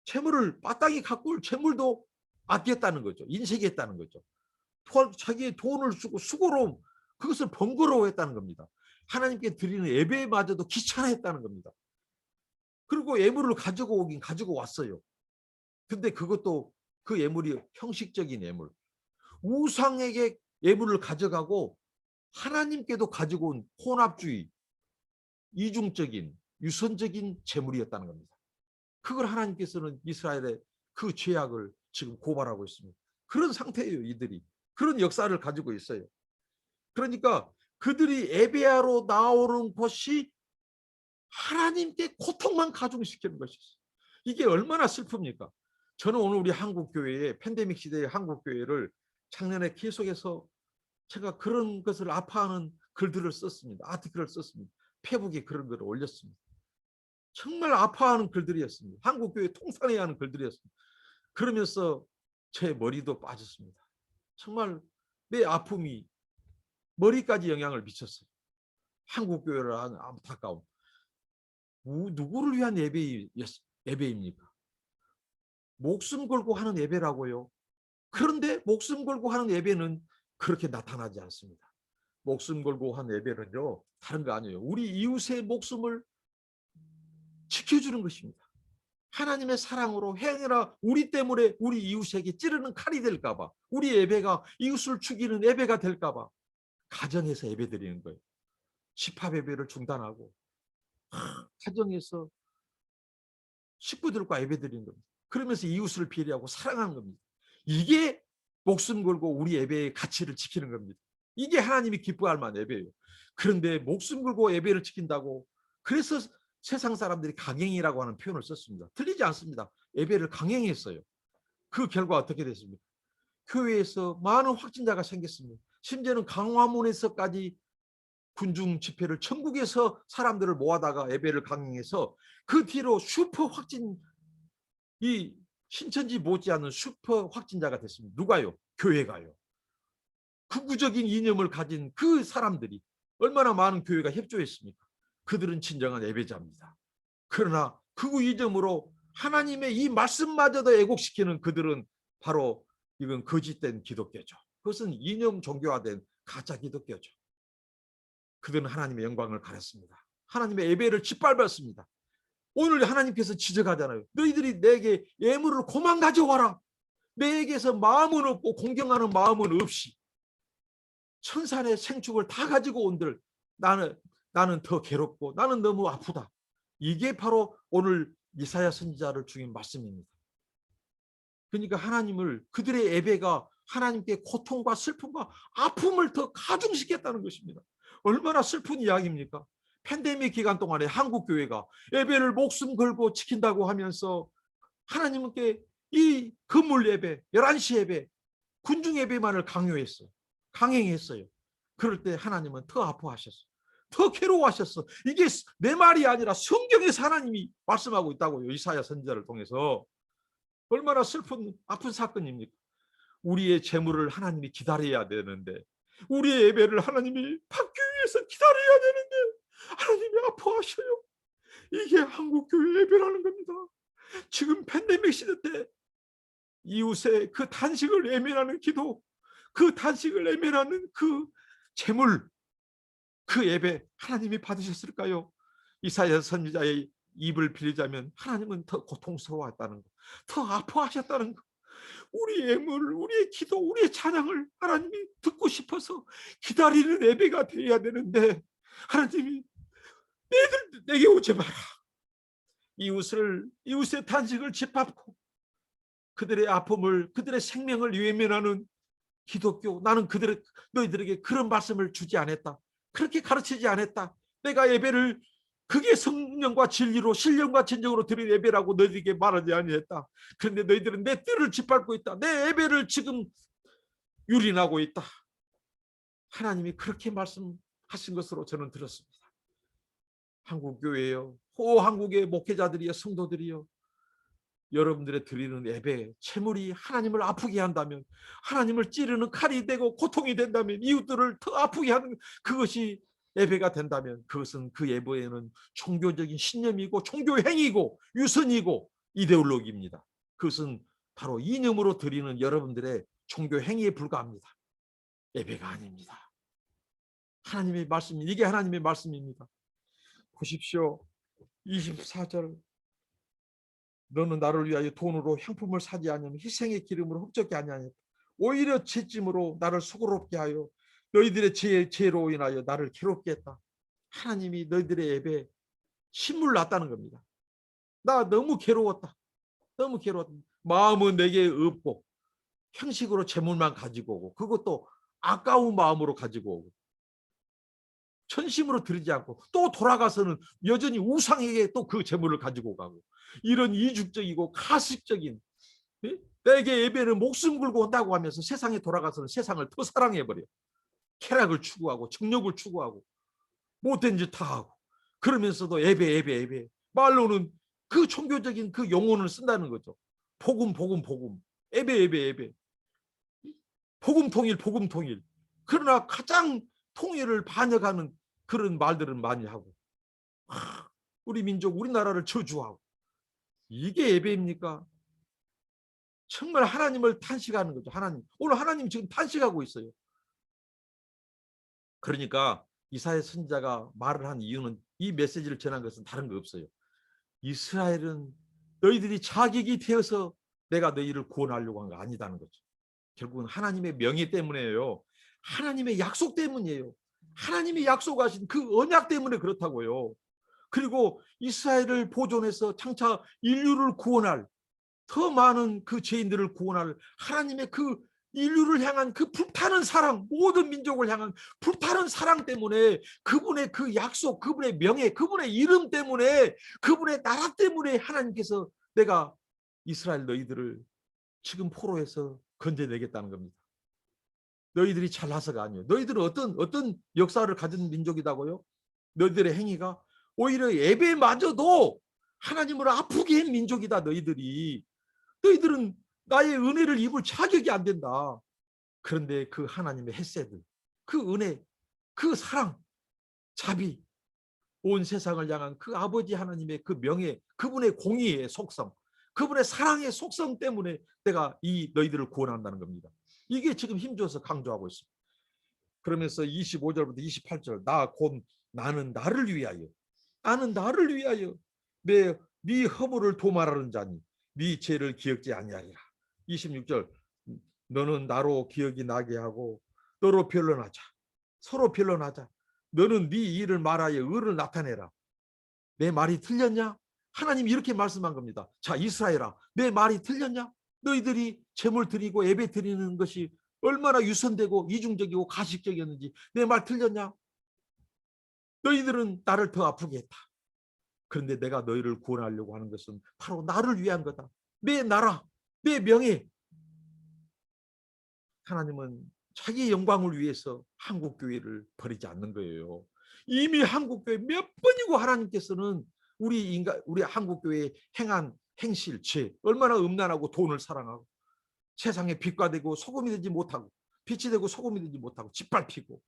S1: 재물을 마땅히 갖고 올 재물도 아꼈다는 거죠. 인색했다는 거죠. 자기의 돈을 쓰고 수고로 그것을 번거로워했다는 겁니다. 하나님께 드리는 예배마저도 귀찮아했다는 겁니다. 그리고 예물을 가지고 오긴 가지고 왔어요. 근데 그것도 그 예물이 형식적인 예물, 우상에게 예물을 가져가고 하나님께도 가지고 온 혼합주의, 이중적인 유선적인 재물이었다는 겁니다. 그걸 하나님께서는 이스라엘의 그 죄악을 지금 고발하고 있습니다. 그런 상태예요. 이들이 그런 역사를 가지고 있어요. 그러니까 그들이 예배하러 나오는 것이 하나님께 고통만 가중시키는 것이었어요. 이게 얼마나 슬픕니까? 저는 오늘 우리 한국교회에, 팬데믹 시대의 한국교회를 작년에 계속해서 제가 그런 것을 아파하는 글들을 썼습니다. 아티클을 썼습니다. 페북에 그런 글을 올렸습니다. 정말 아파하는 글들이었습니다. 한국교회 통산해야 하는 글들이었습니다. 그러면서 제 머리도 빠졌습니다. 정말 내 아픔이 머리까지 영향을 미쳤어요. 한국교회를 하는 안타까움. 누구를 위한 예배입니까? 목숨 걸고 하는 예배라고요. 그런데 목숨 걸고 하는 예배는 그렇게 나타나지 않습니다. 목숨 걸고 한 예배는요, 다른 거 아니에요. 우리 이웃의 목숨을 지켜주는 것입니다. 하나님의 사랑으로 행여나 우리 때문에 우리 이웃에게 찌르는 칼이 될까 봐, 우리 예배가 이웃을 죽이는 예배가 될까 봐 가정에서 예배 드리는 거예요. 집합 예배를 중단하고 가정에서 식구들과 예배 드리는 겁니다. 그러면서 이웃을 비례하고 사랑하는 겁니다. 이게 목숨 걸고 우리 예배의 가치를 지키는 겁니다. 이게 하나님이 기뻐할 만한 예배예요. 그런데 목숨 걸고 예배를 지킨다고, 그래서 세상 사람들이 강행이라고 하는 표현을 썼습니다. 틀리지 않습니다. 예배를 강행했어요. 그 결과 어떻게 됐습니까? 교회에서 많은 확진자가 생겼습니다. 심지어는 강화문에서까지 군중 집회를, 천국에서 사람들을 모아다가 예배를 강행해서 그 뒤로 슈퍼 확진, 이 신천지 못지않은 슈퍼 확진자가 됐습니다. 누가요? 교회가요. 극우적인 이념을 가진 그 사람들이 얼마나 많은 교회가 협조했습니까? 그들은 진정한 예배자입니다. 그러나 극우 이념으로 하나님의 이 말씀마저도 왜곡시키는 그들은 바로 이건 거짓된 기독교죠. 그것은 이념 종교화된 가짜 기독교죠. 그들은 하나님의 영광을 가렸습니다. 하나님의 예배를 짓밟았습니다. 오늘 하나님께서 지적하잖아요. 너희들이 내게 예물을 고만 가져와라. 내게서 마음은 없고 공경하는 마음은 없이 천산의 생축을 다 가지고 온들 나는 더 괴롭고 나는 너무 아프다. 이게 바로 오늘 이사야 선지자를 중인 말씀입니다. 그러니까 하나님을, 그들의 예배가 하나님께 고통과 슬픔과 아픔을 더 가중시켰다는 것입니다. 얼마나 슬픈 이야기입니까? 팬데믹 기간 동안에 한국 교회가 예배를 목숨 걸고 지킨다고 하면서 하나님께 이 건물 예배, 11시 예배, 군중 예배만을 강행했어요. 그럴 때 하나님은 더 아파하셨어요. 더 괴로워하셨어. 이게 내 말이 아니라 성경에서 하나님이 말씀하고 있다고요. 이사야 선지자를 통해서. 얼마나 슬픈 아픈 사건입니까? 우리의 재물을 하나님이 기다려야 되는데, 우리의 예배를 하나님이 받기 위해서 기다려야 되는데 하나님이 아파하셔요. 이게 한국교회 예배라는 겁니다. 지금 팬데믹 시대 때 이웃의 그 단식을 외면하는 기도, 그 단식을 외면하는 그 재물, 그 예배 하나님이 받으셨을까요? 이사야 선지자의 입을 빌리자면 하나님은 더 고통스러워했다는 거, 더 아파하셨다는 거. 우리의 예물, 우리의 기도, 우리의 찬양을 하나님이 듣고 싶어서 기다리는 예배가 되어야 되는데 하나님이 내게 오지 마라. 이웃의 단식을 짓밟고 그들의 아픔을, 그들의 생명을 외면하는 기독교, 나는 너희들에게 그런 말씀을 주지 않았다. 그렇게 가르치지 않았다. 내가 예배를 그게 성령과 진리로, 신령과 진정으로 드린 예배라고 너희들에게 말하지 아니했다. 그런데 너희들은 내 뜻을 짓밟고 있다. 내 예배를 지금 유린하고 있다. 하나님이 그렇게 말씀하신 것으로 저는 들었습니다. 한국교회요, 한국의 목회자들이요, 성도들이요, 여러분들의 드리는 예배, 채물이 하나님을 아프게 한다면, 하나님을 찌르는 칼이 되고 고통이 된다면, 이웃들을 더 아프게 하는 그것이 예배가 된다면, 그것은 그 예배에는 종교적인 신념이고 종교 행위고 유선이고 이데올로기입니다. 그것은 바로 이념으로 드리는 여러분들의 종교 행위에 불과합니다. 예배가 아닙니다. 하나님의 말씀, 이게 하나님의 말씀입니다. 보십시오. 24절, 너는 나를 위하여 돈으로 향품을 사지 아니하며 희생의 기름으로 흡족히 아니하였다. 오히려 채찜으로 나를 수고롭게 하여 너희들의 죄로 인하여 나를 괴롭게 했다. 하나님이 너희들의 예배에 신물 났다는 겁니다. 나 너무 괴로웠다. 너무 괴로웠다. 마음은 내게 없고 형식으로 재물만 가지고 오고, 그것도 아까운 마음으로 가지고 오고, 전심으로 드리지 않고 또 돌아가서는 여전히 우상에게 또 그 재물을 가지고 가고, 이런 이중적이고 가식적인, 내게 예배는 목숨 걸고 온다고 하면서 세상에 돌아가서는 세상을 더 사랑해버려. 쾌락을 추구하고 정욕을 추구하고 못된 짓 다 하고, 그러면서도 예배 말로는 그 종교적인 그 용어를 쓴다는 거죠. 복음 예배 복음 통일. 그러나 가장 통일을 반역하는 그런 말들은 많이 하고, 우리 민족, 우리나라를 저주하고, 이게 예배입니까? 정말 하나님을 탄식하는 거죠. 오늘 하나님 지금 탄식하고 있어요. 그러니까 이사야 선지자가 말을 한 이유는, 이 메시지를 전한 것은 다른 거 없어요. 이스라엘은 너희들이 자객이 되어서 내가 너희를 구원하려고 한 거 아니다는 거죠. 결국은 하나님의 명예 때문에요. 하나님의 약속 때문이에요. 하나님이 약속하신 그 언약 때문에 그렇다고요. 그리고 이스라엘을 보존해서 장차 인류를 구원할, 더 많은 그 죄인들을 구원할 하나님의 그 인류를 향한 그 불타는 사랑, 모든 민족을 향한 불타는 사랑 때문에, 그분의 그 약속, 그분의 명예, 그분의 이름 때문에, 그분의 나라 때문에 하나님께서 내가 이스라엘 너희들을 지금 포로에서 건져내겠다는 겁니다. 너희들이 잘나서가 아니에요. 너희들은 어떤 역사를 가진 민족이다고요? 너희들의 행위가 오히려 예배마저도 하나님을 아프게 한 민족이다. 너희들은 나의 은혜를 입을 자격이 안 된다. 그런데 그 하나님의 헤세드, 그 은혜, 그 사랑, 자비, 온 세상을 향한 그 아버지 하나님의 그 명예, 그분의 공의의 속성, 그분의 사랑의 속성 때문에 내가 이 너희들을 구원한다는 겁니다. 이게 지금 힘줘서 강조하고 있습니다. 그러면서 25절부터 28절, 나는 나를 위하여, 나는 나를 위하여 네 허물을 도말하는 자니 네 죄를 기억지 아니하리라. 26절, 너는 나로 기억이 나게 하고 너로 변론하자. 서로 변론하자. 너는 네 일을 말하여 의를 나타내라. 내 말이 틀렸냐? 하나님 이렇게 말씀한 겁니다. 자, 이스라엘아, 내 말이 틀렸냐? 너희들이 제물 드리고 예배 드리는 것이 얼마나 유선되고 이중적이고 가식적이었는지 내 말 틀렸냐? 너희들은 나를 더 아프게 했다. 그런데 내가 너희를 구원하려고 하는 것은 바로 나를 위한 거다. 내 나라, 내 명예. 하나님은 자기 영광을 위해서 한국교회를 버리지 않는 거예요. 이미 한국교회 몇 번이고 하나님께서는 우리 한국교회에 행한 행실, 죄, 얼마나 음란하고 돈을 사랑하고 세상에 빛과 되고 소금이 되지 못하고, 빛이 되고 소금이 되지 못하고 짓밟히고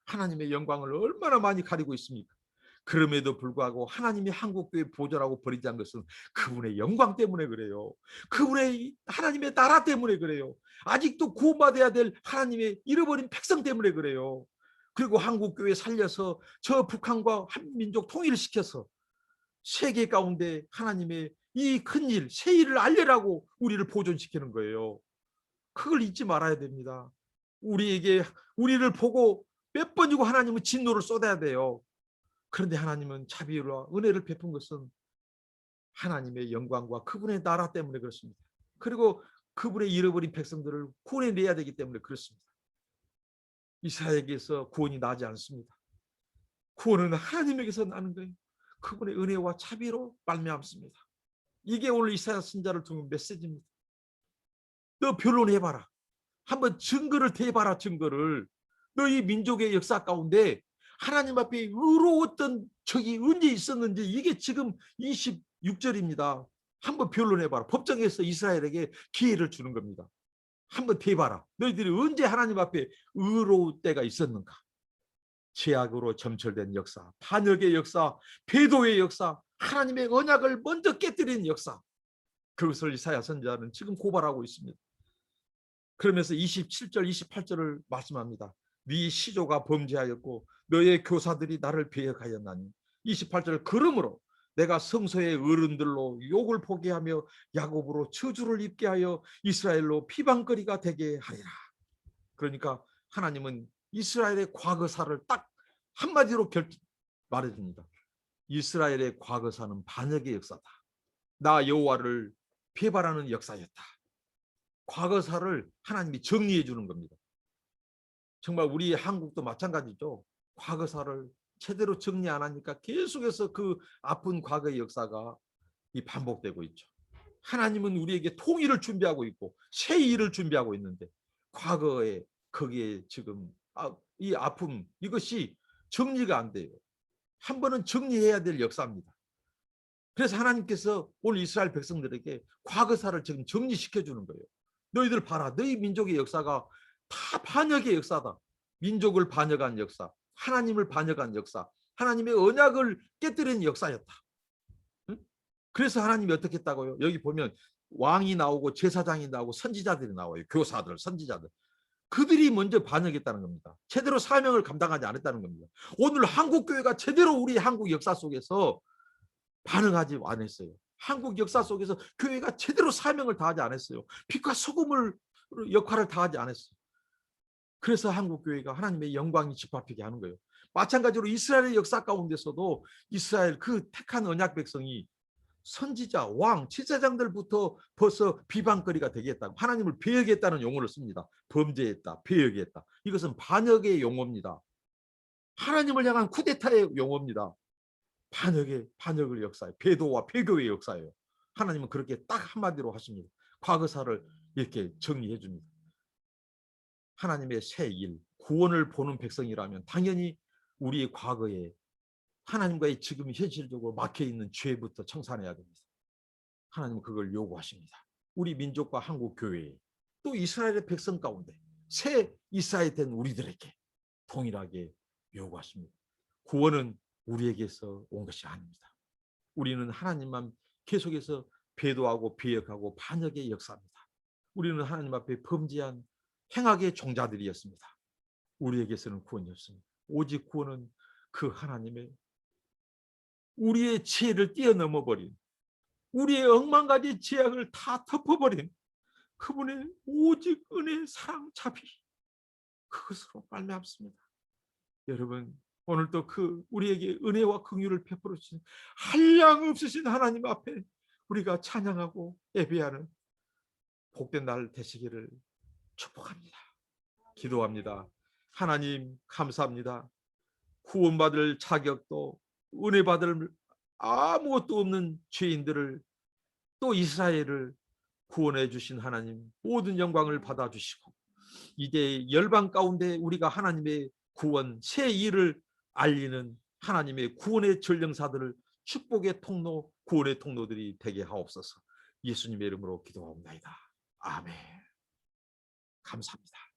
S1: 하나님의 영광을 얼마나 많이 가리고 있습니까? 그럼에도 불구하고 하나님이 한국교회 보존하고 버리지 않은 것은 그분의 영광 때문에 그래요. 그분의 하나님의 나라 때문에 그래요. 아직도 구원받아야 될 하나님의 잃어버린 백성 때문에 그래요. 그리고 한국교회 살려서 저 북한과 한민족 통일을 시켜서 세계 가운데 하나님의 이 큰일, 새 일을 알려라고 우리를 보존시키는 거예요. 그걸 잊지 말아야 됩니다. 우리를 보고 몇 번이고 하나님은 진노를 쏟아야 돼요. 그런데 하나님은 자비와 은혜를 베푼 것은 하나님의 영광과 그분의 나라 때문에 그렇습니다. 그리고 그분의 잃어버린 백성들을 구원해내야 되기 때문에 그렇습니다. 이스라엘에게서 구원이 나지 않습니다. 구원은 하나님에게서 나는 거예요. 그분의 은혜와 자비로 말미암습니다. 이게 오늘 이사야 선지자를 통한 메시지입니다. 너 변론해봐라. 한번 증거를 대봐라. 증거를. 너희 민족의 역사 가운데 하나님 앞에 의로웠던 적이 언제 있었는지, 이게 지금 26절입니다. 한번 변론해봐라. 법정에서 이스라엘에게 기회를 주는 겁니다. 한번 대봐라. 너희들이 언제 하나님 앞에 의로울 때가 있었는가? 죄악으로 점철된 역사, 반역의 역사, 배도의 역사, 하나님의 언약을 먼저 깨뜨린 역사, 그것을 이사야 선지자는 지금 고발하고 있습니다. 그러면서 27절, 28절을 말씀합니다. 네 시조가 범죄하였고 너의 교사들이 나를 배역하였나니. 28절, 그러므로 내가 성소의 어른들로 욕을 보게 하며 야곱으로 저주를 입게 하여 이스라엘로 피방거리가 되게 하리라. 그러니까 하나님은 이스라엘의 과거사를 딱 한마디로 말해줍니다. 이스라엘의 과거사는 반역의 역사다. 나 여호와를 배반하는 역사였다. 과거사를 하나님이 정리해 주는 겁니다. 정말 우리 한국도 마찬가지죠. 과거사를 제대로 정리 안 하니까 계속해서 그 아픈 과거의 역사가 반복되고 있죠. 하나님은 우리에게 통일을 준비하고 있고 새 일을 준비하고 있는데 과거에 거기에 지금 이 아픔, 이것이 정리가 안 돼요. 한 번은 정리해야 될 역사입니다. 그래서 하나님께서 오늘 이스라엘 백성들에게 과거사를 지금 정리시켜 주는 거예요. 너희들 봐라. 너희 민족의 역사가 다 반역의 역사다. 민족을 반역한 역사, 하나님을 반역한 역사, 하나님의 언약을 깨뜨린 역사였다. 응? 그래서 하나님이 어떻게 했다고요? 여기 보면 왕이 나오고 제사장이 나오고 선지자들이 나와요. 교사들, 선지자들. 그들이 먼저 반역했다는 겁니다. 제대로 사명을 감당하지 않았다는 겁니다. 오늘 한국교회가 제대로 우리 한국 역사 속에서 반응하지 않았어요. 한국 역사 속에서 교회가 제대로 사명을 다하지 않았어요. 빛과 소금을 역할을 다하지 않았어요. 그래서 한국교회가 하나님의 영광이 짓밟히게 하는 거예요. 마찬가지로 이스라엘의 역사 가운데서도 이스라엘 그 택한 언약 백성이 선지자, 왕, 제사장들부터 벌써 비방거리가 되겠다고 하나님을 배역했다는 용어를 씁니다. 범죄했다, 배역했다. 이것은 반역의 용어입니다. 하나님을 향한 쿠데타의 용어입니다. 반역을 역사예요. 배도와 배교의 역사예요. 하나님은 그렇게 딱 한마디로 하십니다. 과거사를 이렇게 정리해 줍니다. 하나님의 새 일, 구원을 보는 백성이라면 당연히 우리의 과거에 하나님과의 지금 현실적으로 막혀있는 죄부터 청산해야 됩니다. 하나님은 그걸 요구하십니다. 우리 민족과 한국 교회에 또 이스라엘의 백성 가운데 새 이스라엘 된 우리들에게 동일하게 요구하십니다. 구원은 우리에게서 온 것이 아닙니다. 우리는 하나님만 계속해서 배도하고 배역하고 반역의 역사입니다. 우리는 하나님 앞에 범죄한 행악의 종자들이었습니다. 우리에게서는 구원이 없습니다. 오직 구원은 그 하나님의 우리의 죄를 뛰어넘어 버린, 우리의 억만 가지 죄악을 다 덮어버린 그분의 오직 은혜, 사랑, 자비, 그것으로 말미암습니다. 여러분, 오늘도 그 우리에게 은혜와 긍휼을 베풀어 주신 한량 없으신 하나님 앞에 우리가 찬양하고 예배하는 복된 날 되시기를 축복합니다. 기도합니다. 하나님 감사합니다. 구원받을 자격도 은혜 받을 아무것도 없는 죄인들을 또 이스라엘을 구원해 주신 하나님, 모든 영광을 받아주시고 이제 열방 가운데 우리가 하나님의 구원, 새 일을 알리는 하나님의 구원의 전령사들을 축복의 통로, 구원의 통로들이 되게 하옵소서. 예수님의 이름으로 기도하옵나이다. 아멘. 감사합니다.